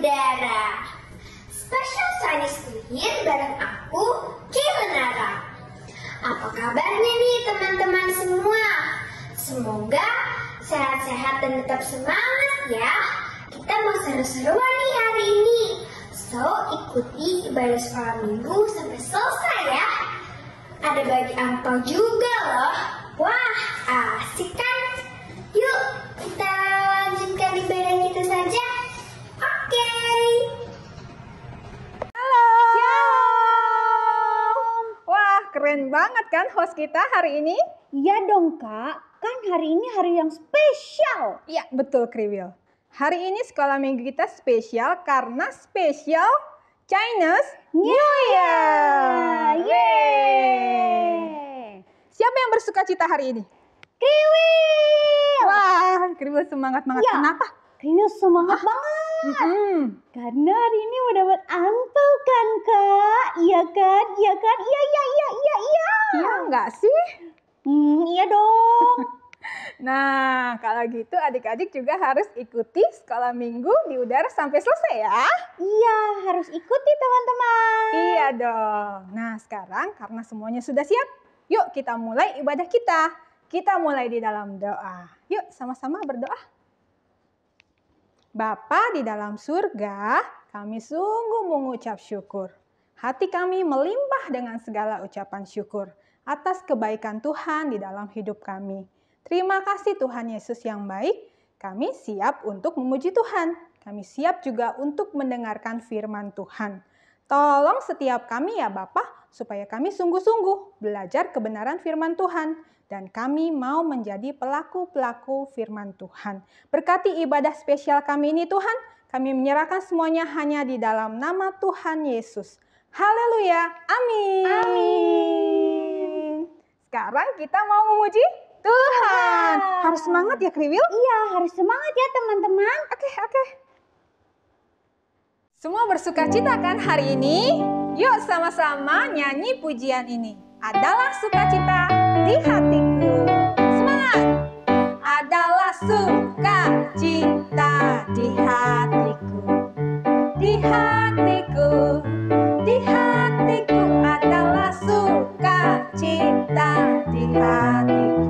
udara. Special Chinese New Year bareng aku, Kilenara. Apa kabarnya nih teman-teman semua? Semoga sehat-sehat dan tetap semangat ya. Kita mau seru-seruan nih hari ini. So, ikuti ibadah sekolah minggu sampai selesai ya. Ada bagi angpau juga loh. Wah, asik kan? Yuk, kita lanjutkan ibadah kita saja. Oke. Halo. Shalom. Wah, keren banget kan host kita hari ini? Iya dong kak, kan hari ini hari yang spesial. Iya, betul Kriwil. Hari ini sekolah minggu kita spesial karena spesial Chinese New Year. Yeay. Siapa yang bersuka cita hari ini? Kriwil. Wah, Kriwil semangat-banget. Ya. Kenapa? Kriwil semangat banget. Karena hari ini mau dapat angpau kan kak? Iya kan? Iya kan? Iya. Iya enggak sih? Iya dong. Nah, kalau gitu adik-adik juga harus ikuti sekolah minggu di udara sampai selesai ya. Iya, harus ikuti teman-teman. Iya dong. Nah, sekarang karena semuanya sudah siap, yuk kita mulai ibadah kita. Kita mulai di dalam doa. Yuk sama-sama berdoa. Bapa di dalam surga, kami sungguh mengucap syukur. Hati kami melimpah dengan segala ucapan syukur atas kebaikan Tuhan di dalam hidup kami. Terima kasih Tuhan Yesus yang baik. Kami siap untuk memuji Tuhan. Kami siap juga untuk mendengarkan firman Tuhan. Tolong setiap kami ya Bapa, supaya kami sungguh-sungguh belajar kebenaran firman Tuhan. Dan kami mau menjadi pelaku-pelaku firman Tuhan. Berkati ibadah spesial kami ini Tuhan. Kami menyerahkan semuanya hanya di dalam nama Tuhan Yesus. Haleluya. Amin. Amin. Sekarang kita mau memuji Tuhan. Harus semangat ya Kriwil? Iya, harus semangat ya teman-teman. Oke. Semua bersuka cita kan hari ini? Yuk sama-sama nyanyi pujian ini. Adalah sukacita di hatiku. Semangat! Adalah sukacita di hatiku. Di hatiku. Di hatiku adalah sukacita di hatiku.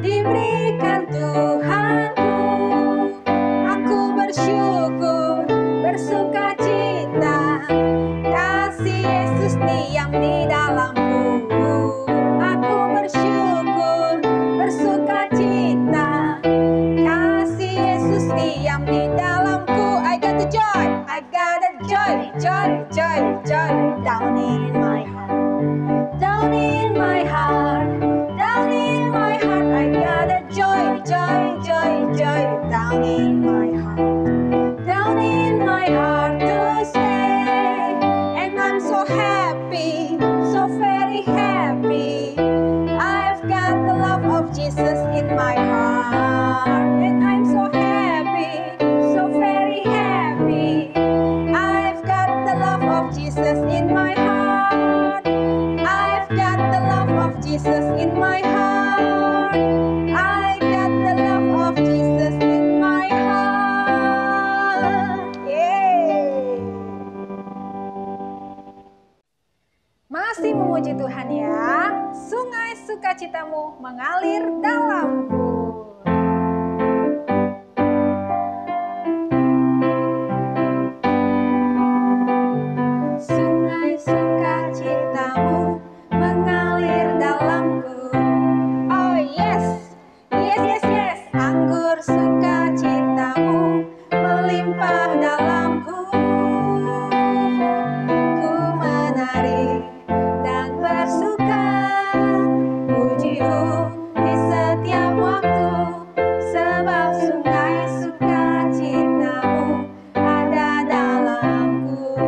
Diberikan Tuhanku, aku bersyukur, bersuka cita, kasih Yesus diam di dalamku. Aku bersyukur, bersuka cita, kasih Yesus diam di dalamku. I got the joy, down in my heart, down in my heart. Down in my heart, I got a joy, down in my heart to stay. And I'm so happy, so very happy. I've got the love of Jesus in my heart. And I'm so happy, so very happy. I've got the love of Jesus in my heart. I've got the love of Jesus in my heart. I got the love of Jesus in my heart. Yeay. Masih memuji Tuhan ya. Sungai sukacitamu mengalir dalamku. Sungai sukacitamu mengalir dalamku. Oh yes. Anggur sukacitamu melimpah dalamku. Ku menari dan bersuka, pujimu di setiap waktu. Sebab sungai sukacitamu ada dalamku.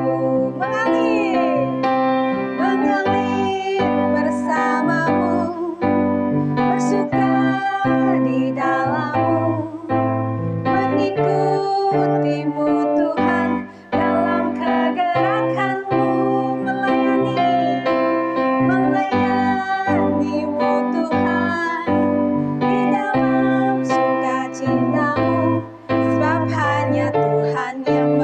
Mengalir bersamamu, bersuka di dalammu, mengikutimu Tuhan dalam kegerakanmu, melayanimu Tuhan di dalam sukacitamu, sebab hanya Tuhan yang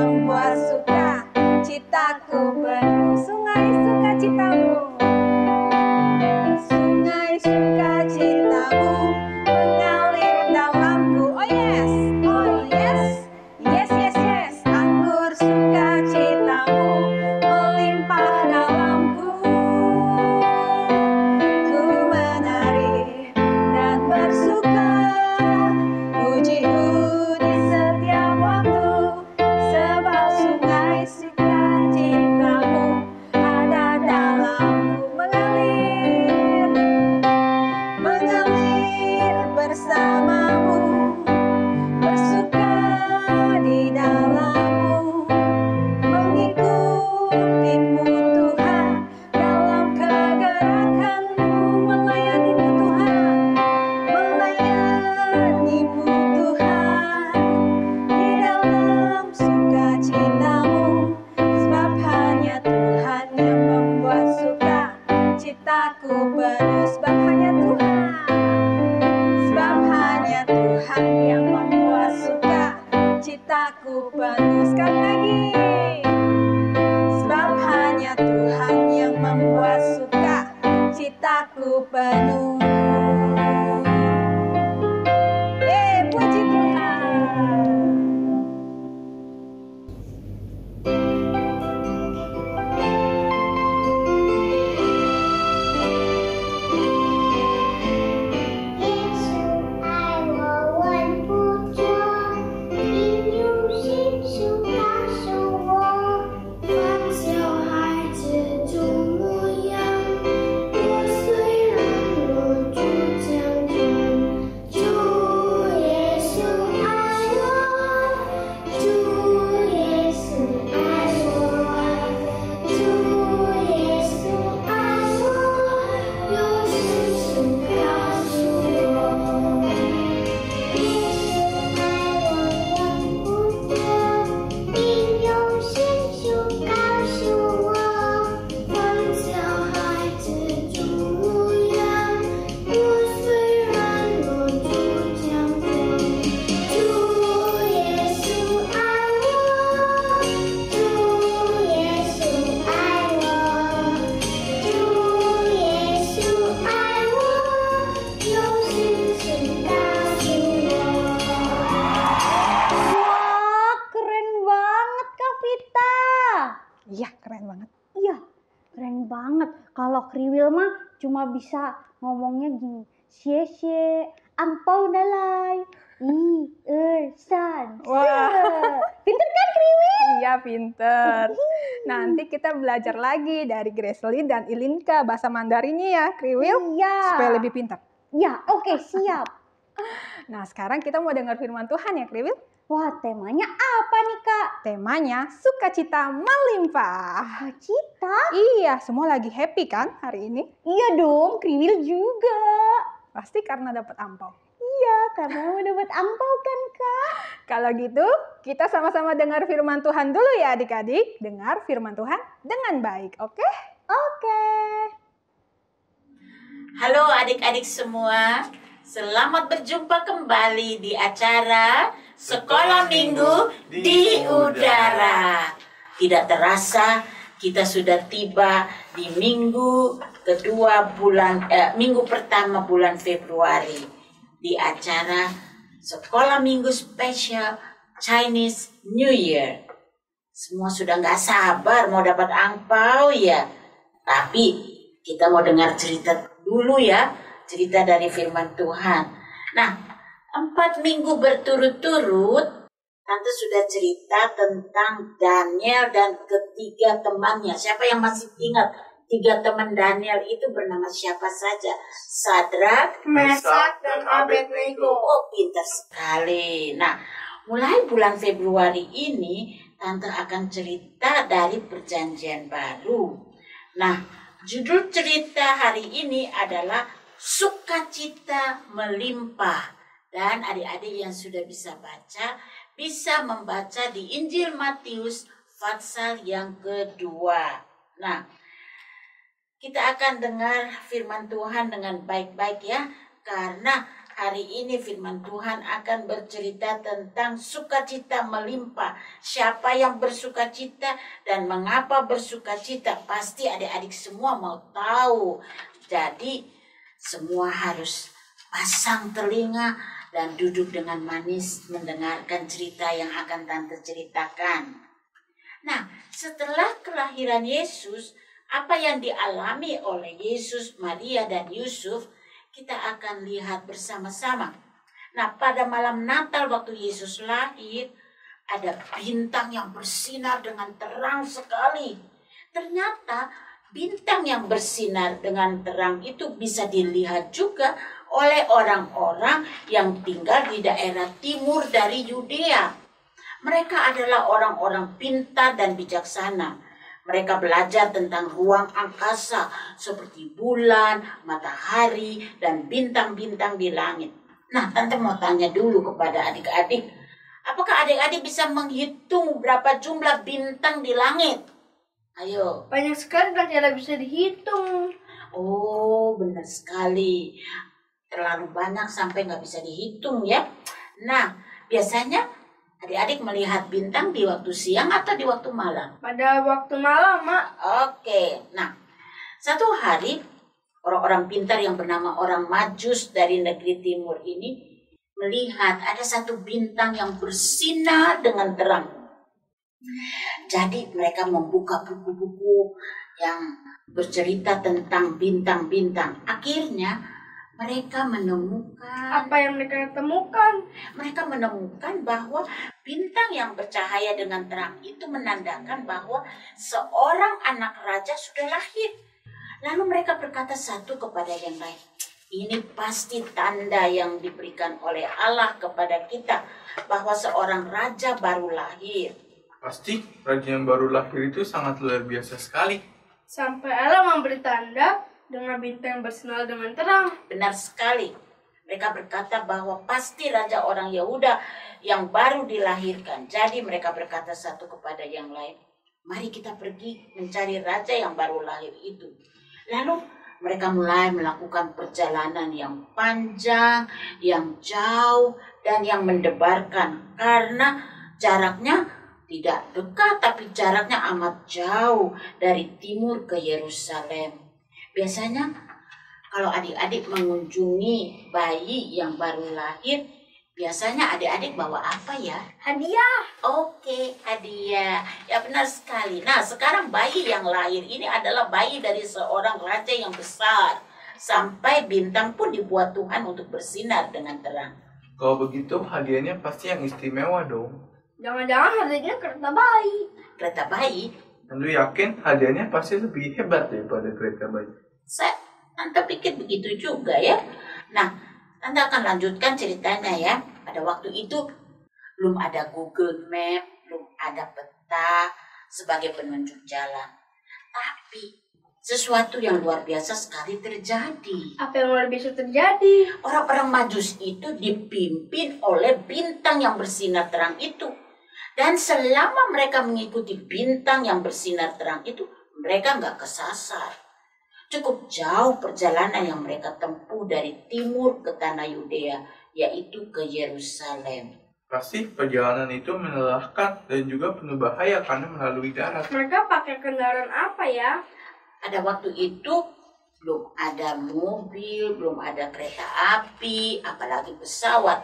citaku penuh. Sekali lagi. Sebab hanya Tuhan yang membuat suka citaku penuh. Puji Tuhan. Iya, keren banget. Iya, keren banget. Kalau Kriwil mah cuma bisa ngomongnya gini. Xie, angpau dalai. San. Wah. Pinter kan Kriwil? Iya, pinter. Nanti kita belajar lagi dari Gracelyn dan Ilinka bahasa Mandarinnya ya, Kriwil. Iya. Supaya lebih pintar. Ya, oke, siap. Nah, sekarang kita mau dengar firman Tuhan ya, Kriwil. Wah, temanya apa nih, Kak? Temanya sukacita melimpah. Sukacita? Iya, semua lagi happy kan hari ini? Iya dong, Kriwil juga. Pasti karena dapat ampau. Iya, karena mau dapat ampau kan, Kak? Kalau gitu, kita sama-sama dengar firman Tuhan dulu ya adik-adik. Dengar firman Tuhan dengan baik, oke? Oke. Halo adik-adik semua, selamat berjumpa kembali di acara Sekolah Minggu di Udara. Tidak terasa kita sudah tiba di minggu pertama bulan Februari di acara Sekolah Minggu Spesial Chinese New Year. Semua sudah nggak sabar mau dapat angpau ya. Tapi kita mau dengar cerita dulu ya, cerita dari firman Tuhan. Nah, 4 minggu berturut-turut Tante sudah cerita tentang Daniel dan ketiga temannya. Siapa yang masih ingat 3 teman Daniel itu bernama siapa saja? Sadrak, Mesak, dan Abednego. Oh, pintar sekali. Nah, mulai bulan Februari ini Tante akan cerita dari Perjanjian Baru. Nah, judul cerita hari ini adalah Sukacita Melimpah. Dan adik-adik yang sudah bisa baca, bisa membaca di Injil Matius pasal yang kedua. Nah, kita akan dengar firman Tuhan dengan baik-baik ya. Karena hari ini firman Tuhan akan bercerita tentang sukacita melimpah. Siapa yang bersukacita dan mengapa bersukacita? Pasti adik-adik semua mau tahu. Jadi, semua harus pasang telinga dan duduk dengan manis mendengarkan cerita yang akan Tante ceritakan. Nah, setelah kelahiran Yesus, apa yang dialami oleh Yesus, Maria, dan Yusuf, kita akan lihat bersama-sama. Nah, pada malam Natal waktu Yesus lahir, ada bintang yang bersinar dengan terang sekali. Ternyata bintang yang bersinar dengan terang itu bisa dilihat juga oleh orang-orang yang tinggal di daerah timur dari Yudea. Mereka adalah orang-orang pintar dan bijaksana. Mereka belajar tentang ruang angkasa seperti bulan, matahari, dan bintang-bintang di langit. Nah, Tante mau tanya dulu kepada adik-adik. Apakah adik-adik bisa menghitung berapa jumlah bintang di langit? Ayo. Banyak sekali dan tidak bisa dihitung. Oh, benar sekali. Terlalu banyak sampai nggak bisa dihitung ya. Nah, biasanya Adik-adik melihat bintang di waktu siang atau di waktu malam? Pada waktu malam, Mak. Oke, nah satu hari orang-orang pintar yang bernama orang Majus dari negeri timur ini melihat ada satu bintang yang bersinar dengan terang. Jadi mereka membuka buku-buku yang bercerita tentang bintang-bintang. Akhirnya mereka menemukan Apa yang mereka temukan? mereka menemukan bahwa bintang yang bercahaya dengan terang itu menandakan bahwa seorang anak raja sudah lahir. Lalu mereka berkata satu kepada yang lain, ini pasti tanda yang diberikan oleh Allah kepada kita bahwa seorang raja baru lahir. Pasti raja yang baru lahir itu sangat luar biasa sekali. Sampai Allah memberi tanda dengan bintang yang bersinar dengan terang. Benar sekali. Mereka berkata bahwa pasti raja orang Yehuda yang baru dilahirkan. Jadi mereka berkata satu kepada yang lain, mari kita pergi mencari raja yang baru lahir itu. Lalu mereka mulai melakukan perjalanan yang panjang, yang jauh, dan yang mendebarkan. Karena jaraknya tidak dekat, tapi jaraknya amat jauh dari timur ke Yerusalem. Biasanya kalau adik-adik mengunjungi bayi yang baru lahir, biasanya adik-adik bawa apa ya? Hadiah. Oke, hadiah. Ya benar sekali. Nah, sekarang bayi yang lahir ini adalah bayi dari seorang raja yang besar. Sampai bintang pun dibuat Tuhan untuk bersinar dengan terang. Kalau begitu hadiahnya pasti yang istimewa dong. Jangan-jangan hadiahnya kereta bayi. Kereta bayi, Anda yakin hadiahnya pasti lebih hebat daripada kereta bayi. Tante pikir begitu juga ya. Nah, Tante akan lanjutkan ceritanya ya. Pada waktu itu belum ada Google Map, belum ada peta sebagai penunjuk jalan. Tapi sesuatu yang luar biasa sekali terjadi. Apa yang luar biasa terjadi? Orang-orang Majus itu dipimpin oleh bintang yang bersinar terang itu. Dan selama mereka mengikuti bintang yang bersinar terang itu, mereka nggak kesasar. Cukup jauh perjalanan yang mereka tempuh dari timur ke tanah Yudea, yaitu ke Yerusalem. Pasti perjalanan itu melelahkan dan juga penuh bahaya karena melalui darat. Mereka pakai kendaraan apa ya? Pada waktu itu belum ada mobil, belum ada kereta api, apalagi pesawat.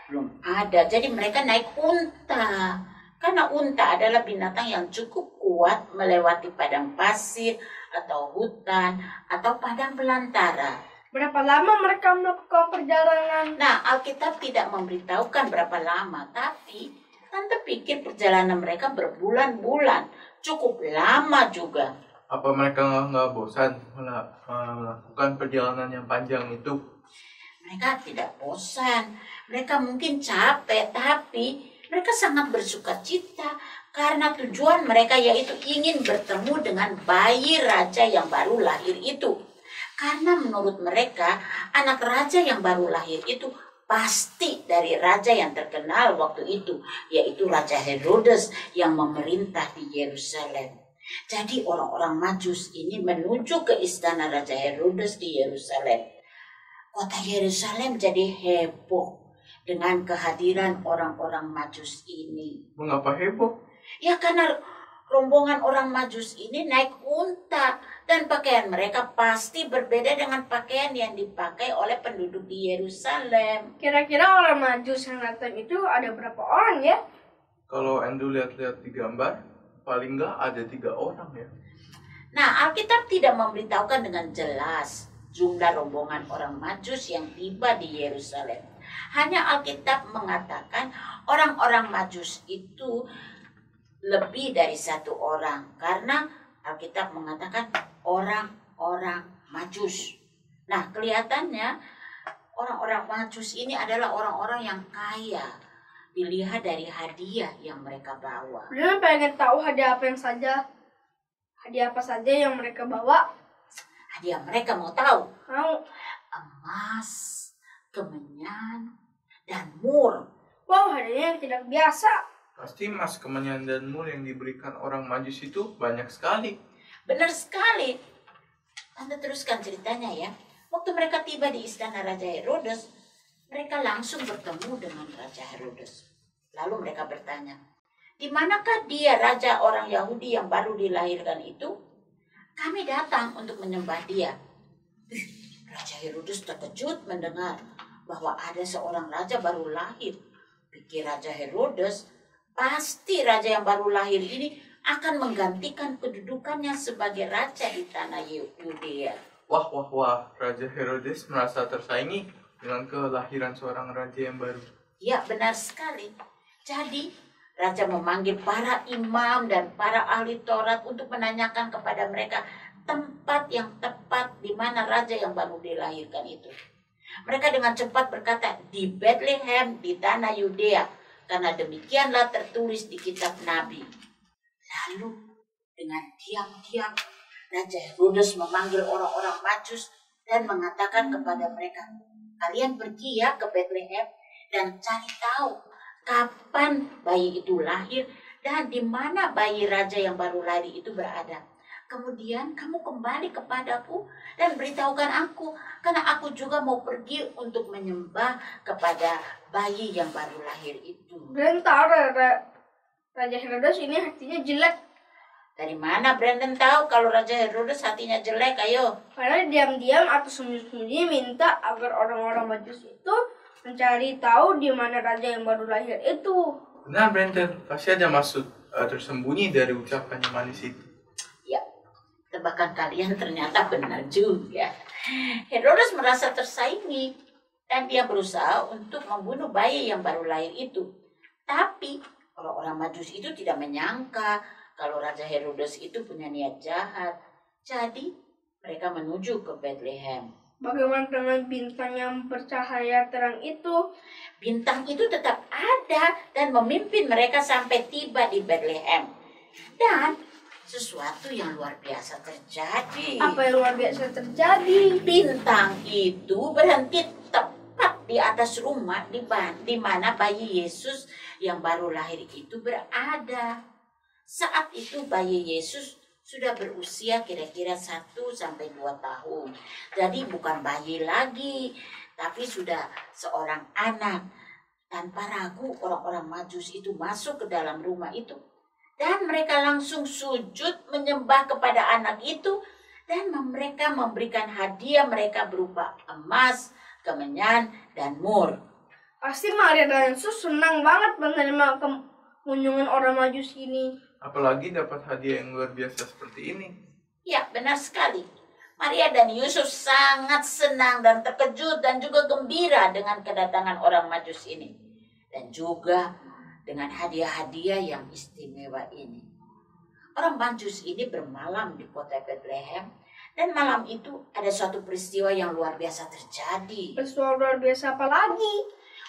Belum ada. Jadi mereka naik unta. Karena unta adalah binatang yang cukup kuat melewati padang pasir atau hutan atau padang belantara. Berapa lama mereka melakukan perjalanan? Nah, Alkitab tidak memberitahukan berapa lama, tapi Tante pikir perjalanan mereka berbulan-bulan, cukup lama juga. Apa mereka nggak bosan melakukan perjalanan yang panjang itu? Mereka tidak bosan, mereka mungkin capek, tapi mereka sangat bersuka cita karena tujuan mereka yaitu ingin bertemu dengan bayi raja yang baru lahir itu. Karena menurut mereka, anak raja yang baru lahir itu pasti dari raja yang terkenal waktu itu, yaitu Raja Herodes yang memerintah di Yerusalem. Jadi orang-orang Majus ini menuju ke istana Raja Herodes di Yerusalem. Kota Yerusalem jadi heboh dengan kehadiran orang-orang Majus ini. Mengapa heboh? Ya karena rombongan orang Majus ini naik unta dan pakaian mereka pasti berbeda dengan pakaian yang dipakai oleh penduduk di Yerusalem. Kira-kira orang Majus yang datang itu ada berapa orang ya? Kalau Endo lihat-lihat di gambar, paling nggak ada 3 orang ya. Nah, Alkitab tidak memberitahukan dengan jelas jumlah rombongan orang Majus yang tiba di Yerusalem. Hanya Alkitab mengatakan orang-orang Majus itu lebih dari 1 orang. Karena Alkitab mengatakan orang-orang Majus. Nah, kelihatannya orang-orang Majus ini adalah orang-orang yang kaya. Dilihat dari hadiah yang mereka bawa. Kalian pengen tahu hadiah apa saja yang mereka bawa? Hadiah mereka mau tahu? Mau? Emas, kemenyan, dan mur. Wow, hadiahnya yang tidak biasa. Pasti emas, kemenyan, dan mur yang diberikan orang Majus itu banyak sekali. Benar sekali. Tante teruskan ceritanya ya. Waktu mereka tiba di istana Raja Herodes, mereka langsung bertemu dengan Raja Herodes. Lalu mereka bertanya, "Di manakah dia raja orang Yahudi yang baru dilahirkan itu? Kami datang untuk menyembah dia." Raja Herodes terkejut mendengar bahwa ada seorang raja baru lahir. Pikir Raja Herodes, pasti raja yang baru lahir ini akan menggantikan kedudukannya sebagai raja di tanah Yudea. Wah, Raja Herodes merasa tersaingi dengan kelahiran seorang raja yang baru. Ya, benar sekali. Jadi, raja memanggil para imam dan para ahli Taurat untuk menanyakan kepada mereka tempat yang tepat di mana raja yang baru dilahirkan itu. Mereka dengan cepat berkata, "Di Bethlehem di tanah Yudea, karena demikianlah tertulis di kitab Nabi." Lalu dengan diam-diam Raja Herodes memanggil orang-orang Majus dan mengatakan kepada mereka, "Kalian pergi ya ke Bethlehem dan cari tahu kapan bayi itu lahir dan di mana bayi raja yang baru lahir itu berada. Kemudian kamu kembali kepadaku dan beritahukan aku, karena aku juga mau pergi untuk menyembah kepada bayi yang baru lahir itu." Dan tahu Raja Herodes ini hatinya jelek. Dari mana Brandon tahu kalau Raja Herodes hatinya jelek? Ayo. Karena diam-diam atau sembunyi-sembunyi minta agar orang-orang Majus itu mencari tahu di mana raja yang baru lahir itu. Benar Brandon, pasti ada maksud tersembunyi dari ucapannya manis itu. Ya, tebakan kalian ternyata benar juga. Herodes merasa tersaingi dan dia berusaha untuk membunuh bayi yang baru lahir itu. Tapi orang-orang Majus itu tidak menyangka kalau Raja Herodes itu punya niat jahat. Jadi mereka menuju ke Bethlehem. Bagaimana dengan bintang yang bercahaya terang itu? Bintang itu tetap ada dan memimpin mereka sampai tiba di Bethlehem. Dan sesuatu yang luar biasa terjadi. Apa yang luar biasa terjadi? Bintang itu berhenti tepat di atas rumah di mana bayi Yesus yang baru lahir itu berada. Saat itu bayi Yesus sudah berusia kira-kira 1-2 tahun. Jadi bukan bayi lagi, tapi sudah seorang anak. Tanpa ragu orang-orang Majus itu masuk ke dalam rumah itu. Dan mereka langsung sujud menyembah kepada anak itu. Dan mereka memberikan hadiah mereka berupa emas, kemenyan, dan mur. Pasti Maria dan Yesus senang banget menerima kunjungan orang Majus ini. Apalagi dapat hadiah yang luar biasa seperti ini. Ya, benar sekali. Maria dan Yusuf sangat senang dan terkejut dan juga gembira dengan kedatangan orang Majus ini. Dan juga dengan hadiah-hadiah yang istimewa ini. Orang Majus ini bermalam di kota Bethlehem. Dan malam itu ada suatu peristiwa yang luar biasa terjadi. Peristiwa luar biasa apa lagi?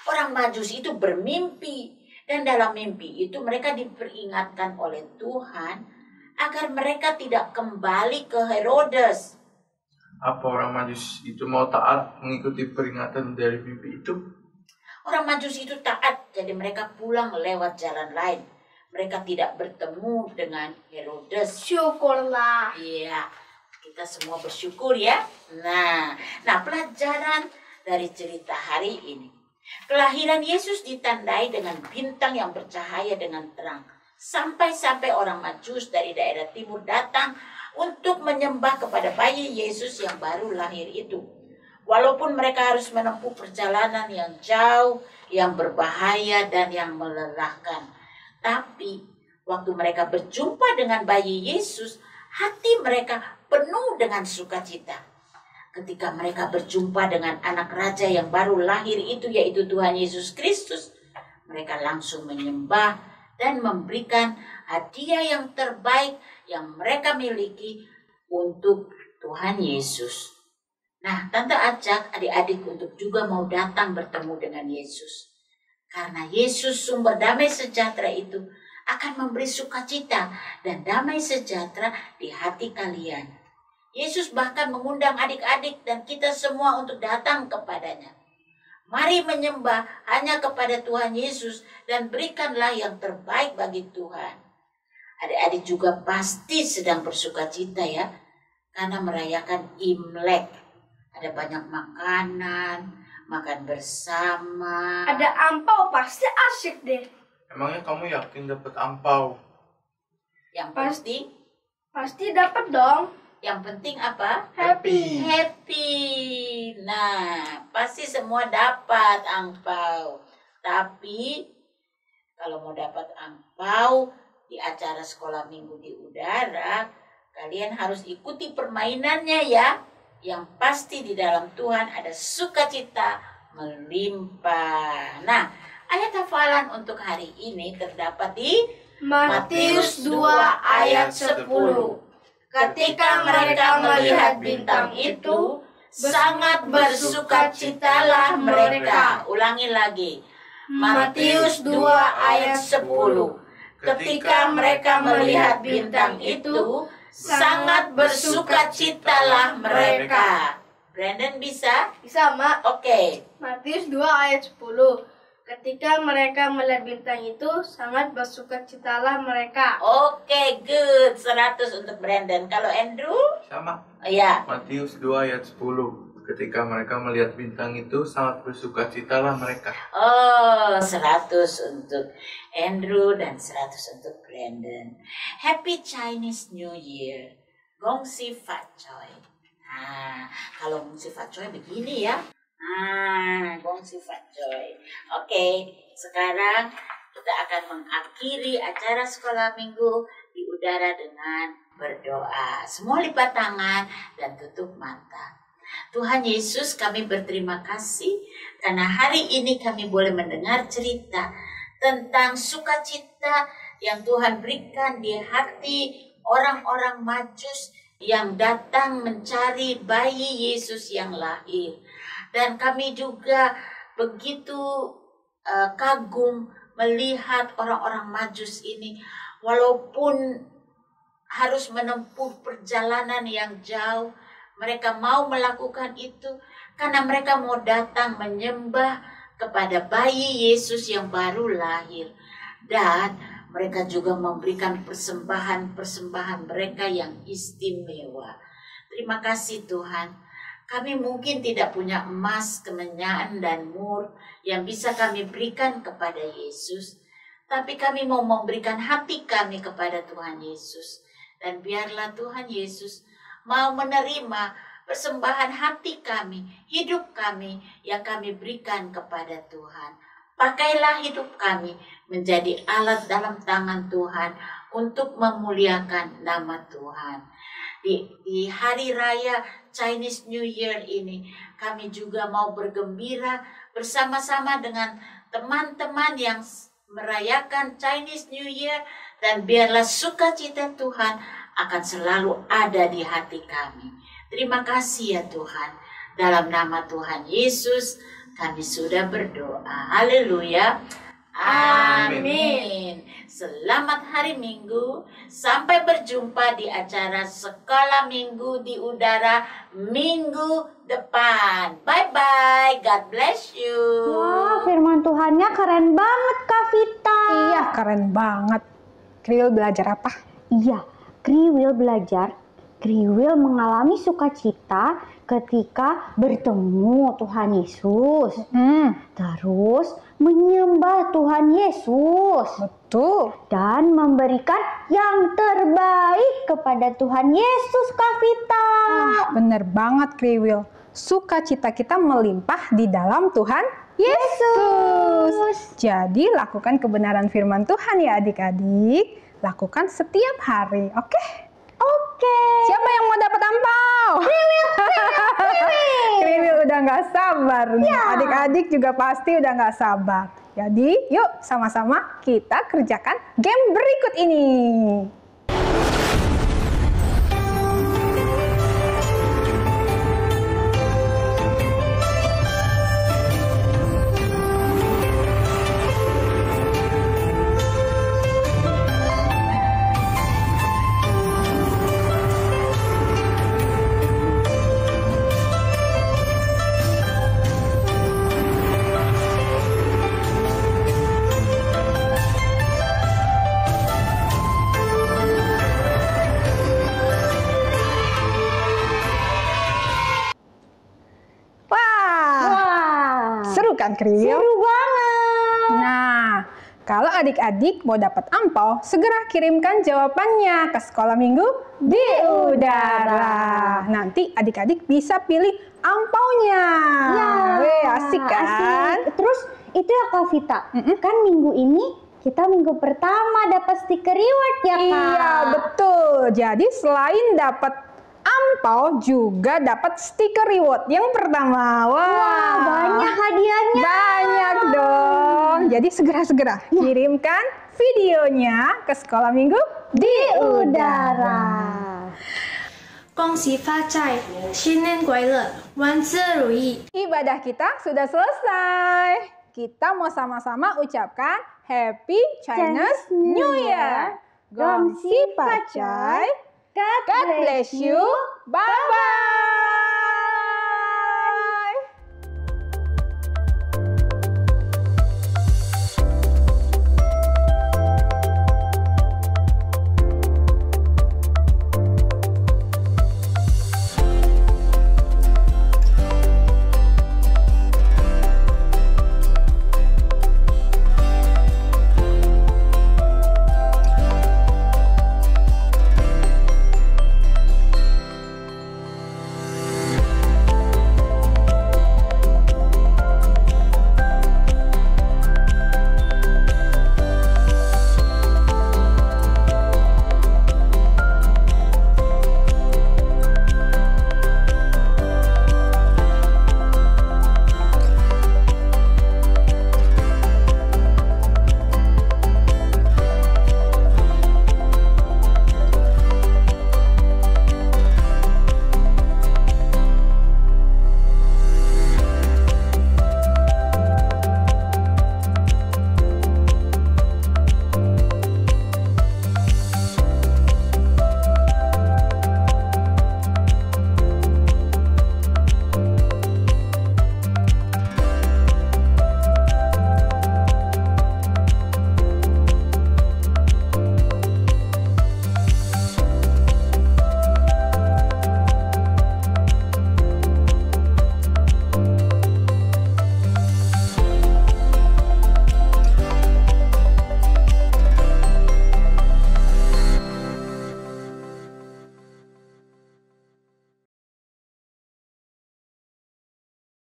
Orang Majus itu bermimpi. Dan dalam mimpi itu mereka diperingatkan oleh Tuhan agar mereka tidak kembali ke Herodes. Apa orang Majus itu mau taat mengikuti peringatan dari mimpi itu? Orang Majus itu taat, jadi mereka pulang lewat jalan lain. Mereka tidak bertemu dengan Herodes. Syukurlah. Iya, kita semua bersyukur ya. Nah, pelajaran dari cerita hari ini. Kelahiran Yesus ditandai dengan bintang yang bercahaya dengan terang. Sampai-sampai orang Majus dari daerah timur datang untuk menyembah kepada bayi Yesus yang baru lahir itu. Walaupun mereka harus menempuh perjalanan yang jauh, yang berbahaya dan yang melelahkan. Tapi waktu mereka berjumpa dengan bayi Yesus, hati mereka penuh dengan sukacita. Ketika mereka berjumpa dengan anak raja yang baru lahir itu, yaitu Tuhan Yesus Kristus, mereka langsung menyembah dan memberikan hadiah yang terbaik yang mereka miliki untuk Tuhan Yesus. Nah, Tante ajak adik-adik untuk juga mau datang bertemu dengan Yesus. Karena Yesus sumber damai sejahtera itu akan memberi sukacita dan damai sejahtera di hati kalian. Yesus bahkan mengundang adik-adik dan kita semua untuk datang kepadanya. Mari menyembah hanya kepada Tuhan Yesus dan berikanlah yang terbaik bagi Tuhan. Adik-adik juga pasti sedang bersukacita ya, karena merayakan Imlek. Ada banyak makanan, makan bersama. Ada ampau, pasti asyik deh. Emangnya kamu yakin dapat angpau? Yang pasti, Pasti dapat dong. yang penting apa? Happy. Happy. Nah, pasti semua dapat angpau. Tapi kalau mau dapat angpau di acara sekolah minggu di udara, kalian harus ikuti permainannya ya. Yang pasti di dalam Tuhan ada sukacita melimpah. Nah, ayat hafalan untuk hari ini terdapat di Matius 2 ayat 10. Ketika mereka melihat bintang itu, sangat bersukacitalah mereka. Ulangi lagi. Matius 2 ayat 10. Ketika mereka melihat bintang itu, sangat bersukacitalah mereka. Brandon bisa? Bisa, Mak. Oke. Matius 2 ayat 10. Ketika mereka melihat bintang itu, sangat bersukacitalah mereka. Oke, good. 100 untuk Brandon. Kalau Andrew? Sama. Iya. Matius 2 ayat 10. Ketika mereka melihat bintang itu, sangat bersukacitalah mereka. Oh, 100 untuk Andrew dan 100 untuk Brandon. Happy Chinese New Year. Gong Si Fat Choi. Nah, kalau Gong Si Fat Choi begini ya. Gong Si Fat Choi. Oke, sekarang kita akan mengakhiri acara sekolah minggu di udara dengan berdoa. Semua lipat tangan dan tutup mata. Tuhan Yesus, kami berterima kasih karena hari ini kami boleh mendengar cerita tentang sukacita yang Tuhan berikan di hati orang-orang Majus yang datang mencari bayi Yesus yang lahir. Dan kami juga begitu kagum melihat orang-orang Majus ini, walaupun harus menempuh perjalanan yang jauh, mereka mau melakukan itu karena mereka mau datang menyembah kepada bayi Yesus yang baru lahir. Dan mereka juga memberikan persembahan-persembahan mereka yang istimewa. Terima kasih Tuhan. Kami mungkin tidak punya emas, kemenyan, dan mur yang bisa kami berikan kepada Yesus. Tapi kami mau memberikan hati kami kepada Tuhan Yesus. Dan biarlah Tuhan Yesus mau menerima persembahan hati kami, hidup kami yang kami berikan kepada Tuhan. Pakailah hidup kami menjadi alat dalam tangan Tuhan untuk memuliakan nama Tuhan. Di hari raya Chinese New Year ini, kami juga mau bergembira bersama-sama dengan teman-teman yang merayakan Chinese New Year, dan biarlah sukacita Tuhan akan selalu ada di hati kami. Terima kasih ya Tuhan. Dalam nama Tuhan Yesus kami sudah berdoa. Haleluya. Amin. Selamat hari Minggu. Sampai berjumpa di acara sekolah minggu di udara minggu depan. Bye-bye. God bless you. Wah, firman Tuhannya keren banget, Kak Vita. Iya, keren banget. Kriwil belajar apa? Iya, Kriwil belajar. Kriwil mengalami sukacita ketika bertemu Tuhan Yesus. Terus menyembah Tuhan Yesus. Betul. Dan memberikan yang terbaik kepada Tuhan Yesus, Kak Vita. Bener banget Kriwil. Sukacita kita melimpah di dalam Tuhan Yesus. Jadi lakukan kebenaran firman Tuhan ya adik-adik. Lakukan setiap hari, oke? Oke. Siapa yang mau dapat angpau? Kriwil udah nggak sabar nih. Ya. Adik-adik juga pasti udah nggak sabar. Jadi yuk sama-sama kita kerjakan game berikut ini. Seru kan Kriwil? Seru banget. Nah, kalau adik-adik mau dapat angpau, segera kirimkan jawabannya ke Sekolah Minggu di Udara. Nanti adik-adik bisa pilih angpaunya. Ya, Weh, asik kan? asik. Terus itu ya Kak Vita, kan minggu ini kita minggu pertama dapat stiker reward ya Kak? Iya, betul. Jadi selain dapat angpau juga dapat stiker reward yang pertama. Wah, banyak hadiahnya. Banyak dong. Jadi segera-segera kirimkan videonya ke Sekolah Minggu di Udara. 恭喜发财，新年快乐，万事如意。 Ibadah kita sudah selesai. Kita mau sama-sama ucapkan Happy Chinese New Year. Gong xi fa cai. God bless you. Bye-bye.